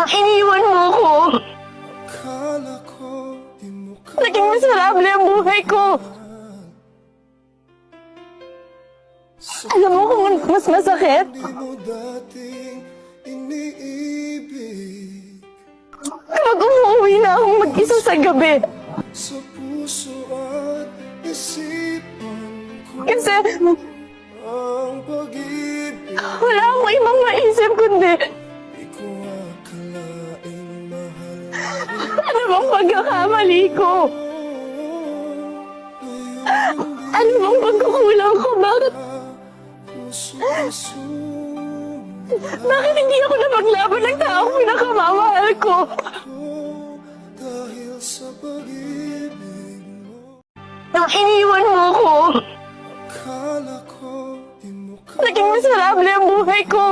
Nung iniwan mo ako, naging miserable ang buhay ko. Alam mo kung mas masakit? Kapag umuwi na akong mag-isa sa gabi. Kasi wala akong ibang maisip kundi ano bang pagkakamali ko? Ano bang pagkukulang ko? Bakit hindi ako napaglaban ng taong pinakamamahal ko? Nung iniwan mo ako, naging miserable ang buhay ko.